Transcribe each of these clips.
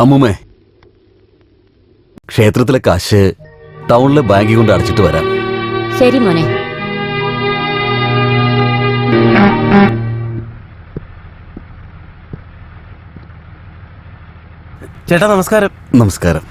അമ്മൂമ്മേ, ക്ഷേത്രത്തിലെ കാശ് ടൗണിലെ ബാങ്കിൽ കൊണ്ട് അടച്ചിട്ട് വരാം. ശരി മോനെ. ചേട്ടാ നമസ്കാരം. നമസ്കാരം.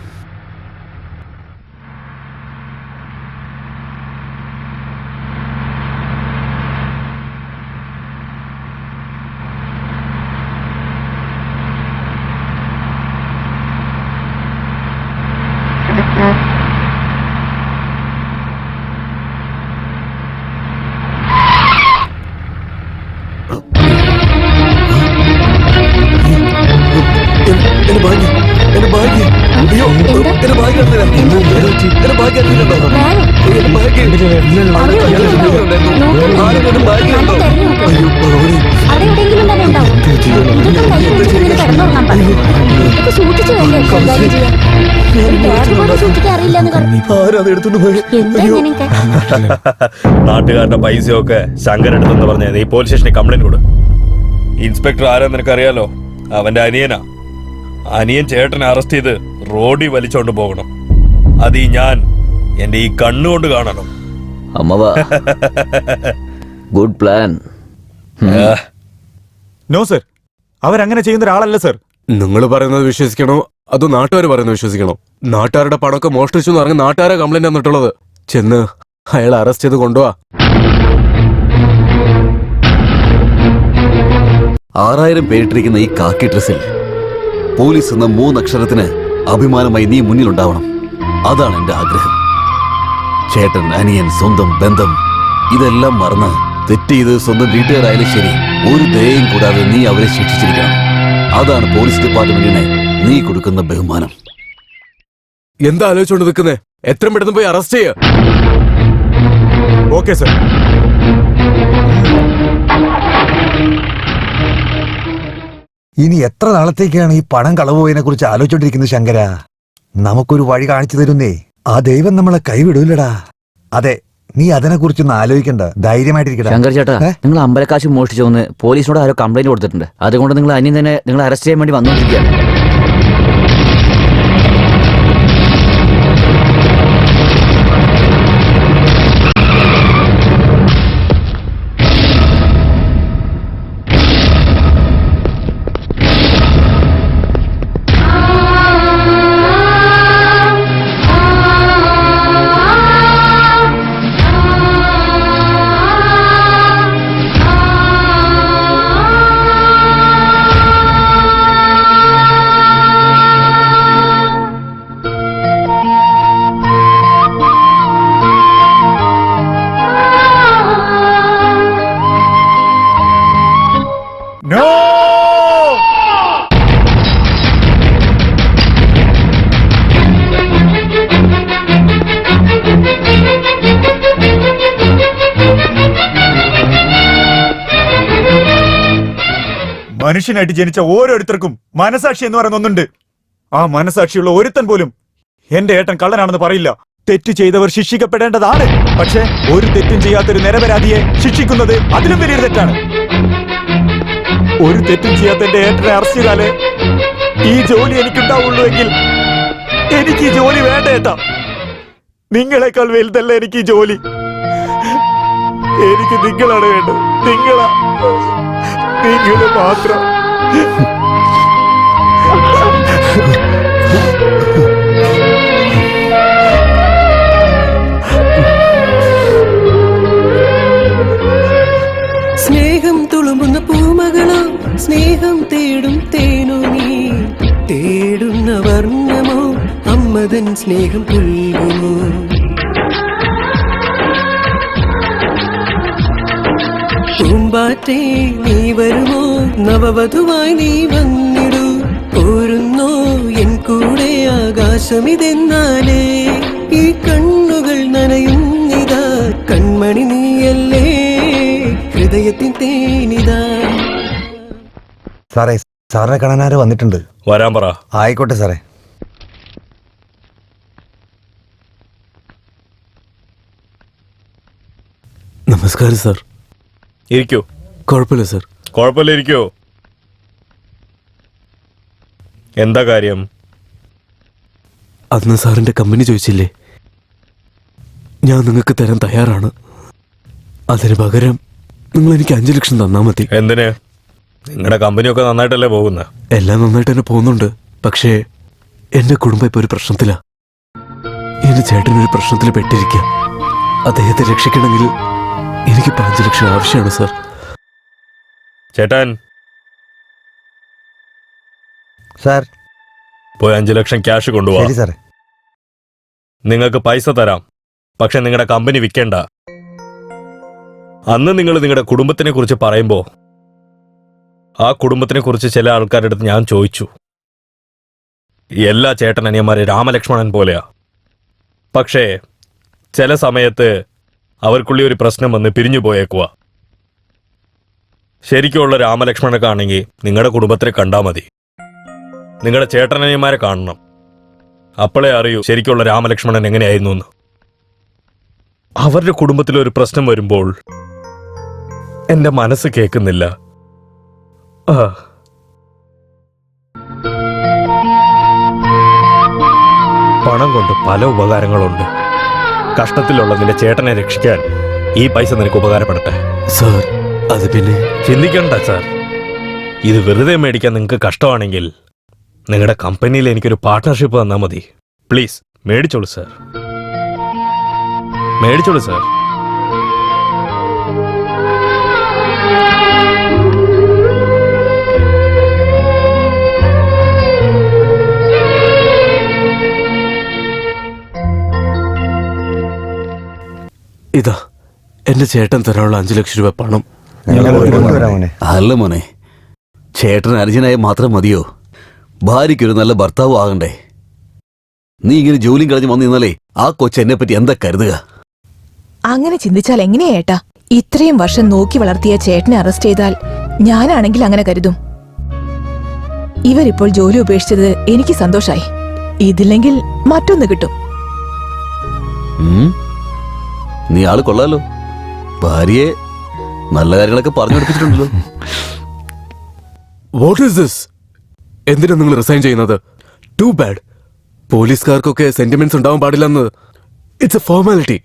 നാട്ടുകാരുടെ പൈസയൊക്കെ ശങ്കരെടുത്തെന്ന് പറഞ്ഞ നീ പോലീസ് സ്റ്റേഷനിൽ കംപ്ലൈന്റ് കൊടു. ഇൻസ്പെക്ടർ ആരാ നിനക്കറിയാലോ? അവന്റെ അനിയനാ. അനിയൻ ചേട്ടനെ അറസ്റ്റ് ചെയ്ത് റോഡിൽ വലിച്ചോണ്ട് പോകണം. അത് ഞാൻ എന്റെ ഈ കണ്ണുകൊണ്ട് കാണണം. Good plan. നോ സർ, അവരങ്ങനെ ചെയ്യുന്ന ഒരാളല്ല സർ. നിങ്ങൾ പറയുന്നത് വിശ്വസിക്കണോ അതോ നാട്ടുകാർ പറയുന്നത് വിശ്വസിക്കണോ? നാട്ടുകാരുടെ പണമൊക്കെ മോഷ്ടിച്ചു എന്ന് പറഞ്ഞ് നാട്ടുകാരെ കംപ്ലൈന്റ് വന്നിട്ടുള്ളത്. ചെന്ന് അയാളെ അറസ്റ്റ് ചെയ്ത് കൊണ്ടുപോവാ. 6000 പേരിട്ടിരിക്കുന്ന ഈ കാക്കി ഡ്രസ്സിൽ പോലീസ് എന്ന 3 അക്ഷരത്തിന് അഭിമാനമായി നീ മുന്നിലുണ്ടാവണം. അതാണ് എന്റെ ആഗ്രഹം. ചേട്ടൻ, അനിയൻ, സ്വന്തം ബന്ധം ഇതെല്ലാം മറന്ന് തെറ്റ് ചെയ്ത് സ്വന്തം വീട്ടുകാരായാലും ശരി, ഒരു ദയയും കൂടാതെ നീ അവരെ ശിക്ഷിച്ചിരിക്കണം. അതാണ് പോലീസ് ഡിപ്പാർട്ട്മെന്റിനെ നീ കൊടുക്കുന്ന ബഹുമാനം. എന്താ ആലോചിച്ചോണ്ട് നിൽക്കുന്നേ? എത്രയും പെട്ടെന്ന് പോയി അറസ്റ്റ് ചെയ്യ. Okay sir. ഇനി എത്ര നാളത്തേക്കാണ് ഈ പണം കളവുപോയതിനെ കുറിച്ച് ആലോചിച്ചോണ്ടിരിക്കുന്നത് ശങ്കര? നമുക്കൊരു വഴി കാണിച്ചു തരുന്നേ. ആ ദൈവം നമ്മളെ കൈവിടൂലടാ. അതെ, നീ അതിനെ കുറിച്ചൊന്നും ആലോചിക്കണ്ട, ധൈര്യമായിട്ടിരിക്കട്ടെ. ശങ്കർ ചേട്ടാ, നിങ്ങൾ അമ്പലക്കാശ് മോഷ്ടിച്ചോന്ന് പോലീസിനോട് ആരോ കംപ്ലൈന്റ് കൊടുത്തിട്ടുണ്ട്. അതുകൊണ്ട് നിങ്ങൾ അനിയൻ തന്നെ നിങ്ങൾ അറസ്റ്റ് ചെയ്യാൻ വേണ്ടി വന്നുകൊണ്ടിരിക്കുകയാണ്. മനുഷ്യനായിട്ട് ജനിച്ച ഓരോരുത്തർക്കും മനസാക്ഷി എന്ന് പറയുന്ന ഒന്നുണ്ട്. ആ മനസാക്ഷിയുള്ള ഒരുത്തൻ പോലും എന്റെ ഏട്ടൻ കള്ളനാണെന്ന് പറയില്ല. തെറ്റ് ചെയ്തവർ ശിക്ഷിക്കപ്പെടേണ്ടതാണ്. പക്ഷെ ഒരു തെറ്റും ചെയ്യാത്തൊരു നിരപരാധിയെ ശിക്ഷിക്കുന്നത് അതിലും വലിയൊരു തെറ്റാണ്. ഒരു തെറ്റും ചെയ്യാത്ത എന്റെ ഏട്ടനെ അറസ്റ്റ് ചെയ്താലേ ഈ ജോലി എനിക്കുണ്ടാവുള്ളൂ എങ്കിൽ എനിക്ക് ഈ ജോലി വേണ്ട ഏട്ടാ. നിങ്ങളെക്കാൾ വലുതല്ല എനിക്ക് ഈ ജോലി. എനിക്ക് നിങ്ങളാണ് വേണ്ടത്. നിങ്ങൾ മാത്രം. സ്നേഹം തുളുമ്പുന്ന പൂമകളോ, സ്നേഹം തേടും തേനോ, നീ തേടുന്ന വർണ്ണമോ, അമ്മതൻ സ്നേഹം പുൽകുമോ? പൂമ്പാറ്റേ നീ വരുമോ, നവവധുവായി നീ വന്നിടൂ. പോരുന്നോ എൻ കൂടെ ആകാശമിതെന്നാലേ, ഈ കണ്ണുകൾ നനയുന്നിതാ. കൺമണി നീയല്ലേ, ഹൃദയത്തിൻ തേനിതാ. സാറേ, സാറിനെ കാണാനാരോ വന്നിട്ടുണ്ട്. വരാൻ പറ. ആയിക്കോട്ടെ സാറേ. നമസ്കാരം സാർ. ഇരിക്കൂ. കുഴപ്പമില്ല സാർ. കുഴപ്പമില്ല, ഇരിക്കൂ. എന്താ കാര്യം? അന്ന് സാറിന്റെ കമ്പനി ചോദിച്ചില്ലേ, ഞാൻ നിങ്ങൾക്ക് തരാൻ തയ്യാറാണ്. അതിന് പകരം നിങ്ങൾ എനിക്ക് 5 ലക്ഷം തന്നാ മതി. എന്തിന്? നിങ്ങളുടെ കമ്പനിയൊക്കെ നന്നായിട്ടല്ലേ പോകുന്നത്? എല്ലാം നന്നായിട്ട് തന്നെ പോകുന്നുണ്ട്. പക്ഷേ എന്റെ കുടുംബം ഇപ്പൊ ഒരു പ്രശ്നത്തിലാ. എന്റെ ചേട്ടനൊരു പ്രശ്നത്തിൽ പെട്ടിരിക്കുക. അദ്ദേഹത്തെ രക്ഷിക്കണമെങ്കിൽ എനിക്ക് 5 ലക്ഷം ആവശ്യമാണ് സാർ. ചേട്ടൻ സാർ. പോയി 5 ലക്ഷം ക്യാഷ് കൊണ്ടുപോവാ. ശരി സാറേ. നിങ്ങൾക്ക് പൈസ തരാം, പക്ഷെ നിങ്ങളുടെ കമ്പനി വിൽക്കേണ്ട. അന്ന് നിങ്ങൾ നിങ്ങളുടെ കുടുംബത്തിനെ കുറിച്ച് പറയുമ്പോ ആ കുടുംബത്തിനെ കുറിച്ച് ചില ആൾക്കാരുടെ അടുത്ത് ഞാൻ ചോദിച്ചു. എല്ലാ ചേട്ടനനിയന്മാരെ രാമലക്ഷ്മണൻ പോലെയാ. പക്ഷേ ചില സമയത്ത് അവർക്കുള്ളി ഒരു പ്രശ്നം വന്ന് പിരിഞ്ഞു പോയേക്കുവാ. ശരിക്കുള്ള രാമലക്ഷ്മണനൊക്കെ ആണെങ്കിൽ നിങ്ങളുടെ കുടുംബത്തിനെ കണ്ടാൽ മതി. നിങ്ങളുടെ ചേട്ടനനിയന്മാരെ കാണണം. അപ്പോഴേ അറിയൂ ശരിക്കുള്ള രാമലക്ഷ്മണൻ എങ്ങനെയായിരുന്നു എന്ന്. അവരുടെ കുടുംബത്തിലൊരു പ്രശ്നം വരുമ്പോൾ എന്റെ മനസ്സ് കേൾക്കുന്നില്ല. പണം കൊണ്ട് പല ഉപകാരങ്ങളുണ്ട്. കഷ്ടത്തിലുള്ള നിന്റെ ചേട്ടനെ രക്ഷിക്കാൻ ഈ പൈസ നിനക്ക് ഉപകാരപ്പെടട്ടെ. സാർ അത് പിന്നെ ചിന്തിക്കണ്ട സാർ. ഇത് വെറുതെ മേടിക്കാൻ നിങ്ങൾക്ക് കഷ്ടമാണെങ്കിൽ നിങ്ങളുടെ കമ്പനിയിൽ എനിക്കൊരു പാർട്ട്ണർഷിപ്പ് തന്നാൽ മതി. പ്ലീസ് മേടിച്ചോളൂ സാർ, മേടിച്ചോളൂ സാർ. ഇതാ എന്റെ ചേട്ടൻ തരാനുള്ള 5 ലക്ഷം രൂപ പണം. അല്ല മോനെ, ചേട്ടൻ അനുജനായ മാത്രം മതിയോ? ഭാര്യയ്ക്കൊരു നല്ല ഭർത്താവ് ആകണ്ടേ? നീ ഇങ്ങനെ ജോലിയും കളഞ്ഞ് വന്നു നിന്നാലേ ആ കൊച്ചെന്നെ പറ്റി എന്താ കരുതുക? അങ്ങനെ ചിന്തിച്ചാൽ എങ്ങനെയാ ഏട്ടാ? ഇത്രയും വർഷം നോക്കി വളർത്തിയ ചേട്ടനെ അറസ്റ്റ് ചെയ്താൽ ഞാനാണെങ്കിൽ അങ്ങനെ കരുതും. ഇവരിപ്പോൾ ജോലി ഉപേക്ഷിച്ചത് എനിക്ക് സന്തോഷായി. ഇതില്ലെങ്കിൽ മറ്റൊന്ന് കിട്ടും. നീ ആള് കൊള്ളാലോ. ഭാര്യയെ നല്ല കാര്യങ്ങളൊക്കെ പറഞ്ഞു പഠിപ്പിച്ചിട്ടുണ്ടല്ലോ. What is this? എന്തിനാ നിങ്ങൾ റിസൈൻ ചെയ്യുന്നത്? Too bad. പോലീസുകാർക്കൊക്കെ സെന്റിമെന്റ്സ് ഉണ്ടാവാൻ പാടില്ലെന്ന്. It's a formality.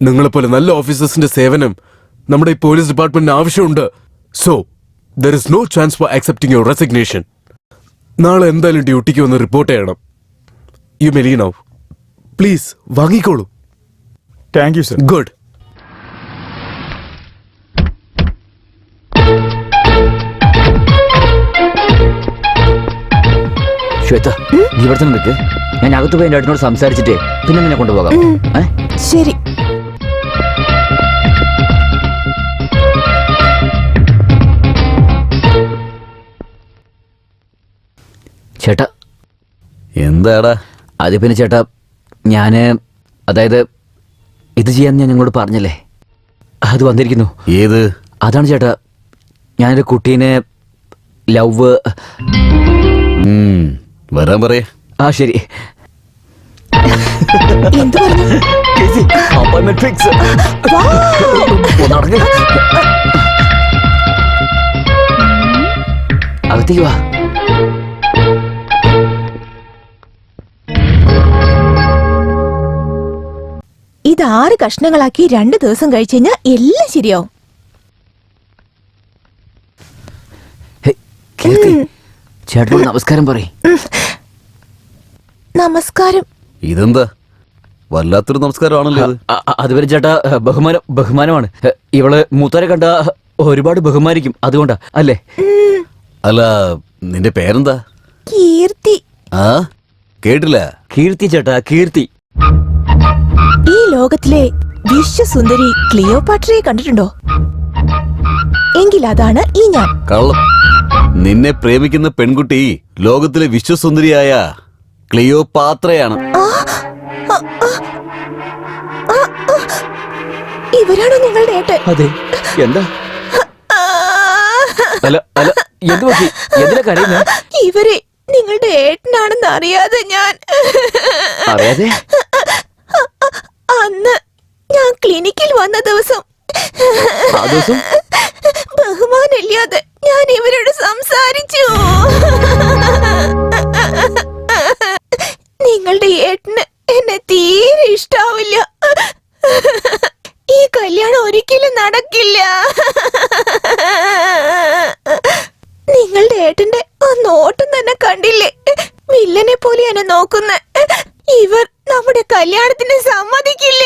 നിങ്ങളെപ്പോലെ നല്ല ഓഫീസേഴ്സിന്റെ സേവനം നമ്മുടെ ഈ പോലീസ് ഡിപ്പാർട്ട്മെന്റിന് ആവശ്യമുണ്ട്. So there is no chance for accepting your resignation. നാളെ എന്തായാലും ഡ്യൂട്ടിക്ക് വന്ന് റിപ്പോർട്ട് ചെയ്യണം. You may leave now. Please വാങ്ങിക്കോളൂ. Thank you sir. Good. Shweta, നീ ഇവിടെ തന്നെ നിൽക്ക്. ഞാൻ അകത്ത് പോയി എൻ്റെ ഏട്ടനോട് സംസാരിച്ചിട്ടേ പിന്നെ നിന്നെ കൊണ്ടുപോകാം. ശരി. ചേട്ടാ. എന്താടാ? അത് പിന്നെ ചേട്ടാ, അതായത് ഇത് ചെയ്യാൻ ഞാൻ നിങ്ങളോട് പറഞ്ഞല്ലേ, അത് വന്നിരിക്കുന്നു. ഏത്? അതാണ് ചേട്ടാ, ഞാനൊരു കുട്ടീനെ ലവ്. വരാൻ പറയേ. ആ ശരി. എന്തു പറഞ്ഞു? Appointment fix. അകത്തേക്ക് വാ. ഇത് 6 കഷ്ണങ്ങളാക്കി 2 ദിവസം കഴിച്ചു കഴിഞ്ഞാൽ എല്ലാം ശരിയാവും. ചേട്ടനോട് നമസ്കാരം പറയും. നമസ്കാരം. ഇതെന്താ വല്ലാത്തൊരു നമസ്കാരമാണല്ലോ അത്. അതുവരെ ചേട്ടാ, ബഹുമാനമാണ്. ഇവള് മൂത്തോരെ കണ്ട ഒരുപാട് ബഹുമാനിക്കും, അതുകൊണ്ടാ അല്ലേ? അല്ല, നിന്റെ പേരെന്താ? കീർത്തി. ആ, കേട്ടില്ല. കീർത്തി ചേട്ടാ, കീർത്തി. ഈ ലോകത്തിലെ വിശ്വസുന്ദരി ക്ലിയോപാട്രയെ കണ്ടിട്ടുണ്ടോ? എങ്കിൽ അതാണ് ഈ ഞാൻ. കള്ളം. നിന്നെ പ്രേമിക്കുന്ന പെൺകുട്ടി ലോകത്തിലെ വിശ്വസുന്ദരിയായ ക്ലിയോപാത്രയാണ്. ഇവരാണോ നിങ്ങളുടെ ഏട്ടൻ? അതെ. എന്താ? അല്ല അല്ല, എന്ത് പറ്റി? എന്തിനാ കരയുന്നേ? ഇവരെ നിങ്ങളുടെ ഏട്ടനാണെന്ന് അറിയാതെ ഞാൻ അറിയാതെ? അന്ന് ഞാൻ ക്ലിനിക്കിൽ വന്ന ദിവസം ബഹുമാനില്ലാതെ ഞാൻ ഇവരോട് സംസാരിച്ചു. നിങ്ങളുടെ നിങ്ങളുടെ ഏട്ടന് എന്നെ തീരെ ഇഷ്ടാവില്ല. ഈ കല്യാണം ഒരിക്കലും നടക്കില്ല. നിങ്ങളുടെ ഏട്ടന്റെ ആ നോട്ടം തന്നെ കണ്ടില്ലേ? വില്ലനെ പോലെ എന്നെ നോക്കുന്ന ഇവർ നമ്മുടെ കല്യാണത്തിന് സമ്മതിക്കില്ല.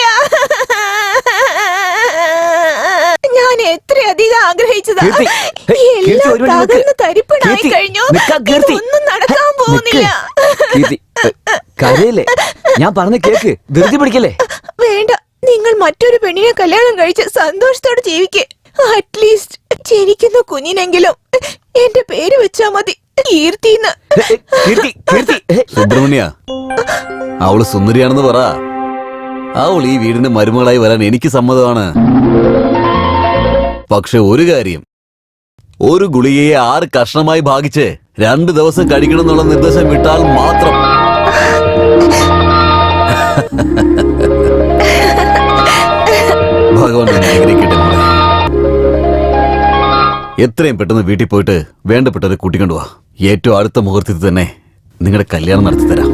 ഞാൻ എത്രയധികം ആഗ്രഹിച്ചതാ. കീർത്തി, എല്ലാം ഒരു മിനിറ്റ് തകർന്ന് തരിപ്പണായി കീർത്തി, കഴിഞ്ഞു. നിൽക്കാം, കീർത്തി. ഇതൊന്നും നടക്കാൻ പോകുന്നില്ല. കരയല്ലേ? ഞാൻ പറഞ്ഞ കേക്ക്, ധൃതി പിടിക്കല്ലേ? വേണ്ട, നിങ്ങൾ മറ്റൊരു പെണ്ണിനെ കല്യാണം കഴിച്ച് സന്തോഷത്തോടെ ജീവിക്ക്. അറ്റ്ലീസ്റ്റ് ജനിക്കുന്ന കുഞ്ഞിനെങ്കിലും എന്റെ പേര് വെച്ചാ മതി, കീർത്തിന്ന്. കീർത്തി, കീർത്തി. സുബ്രഹ്മണ്യ, അവള് സുന്ദരിയാണെന്ന് പറ. അവൾ ഈ വീടിന് മരുമകളായി വരാൻ എനിക്ക് സമ്മതമാണ്. പക്ഷെ ഒരു കാര്യം, ഒരു ഗുളികയെ 6 കഷ്ണമായി ഭാഗിച്ച് 2 ദിവസം കഴിക്കണം എന്നുള്ള നിർദ്ദേശം വിട്ടാൽ മാത്രം. ഭഗവാൻ നിന്നെ അനുഗ്രഹിക്കട്ടെ മോളെ. എത്രയും പെട്ടെന്ന് വീട്ടിൽ പോയിട്ട് വേണ്ടപ്പെട്ടവരെ കൂട്ടിക്കൊണ്ടുപോവാ. ഏറ്റവും അടുത്ത മുഹൂർത്തത്തിൽ തന്നെ നിങ്ങളുടെ കല്യാണം നടത്തി തരാം.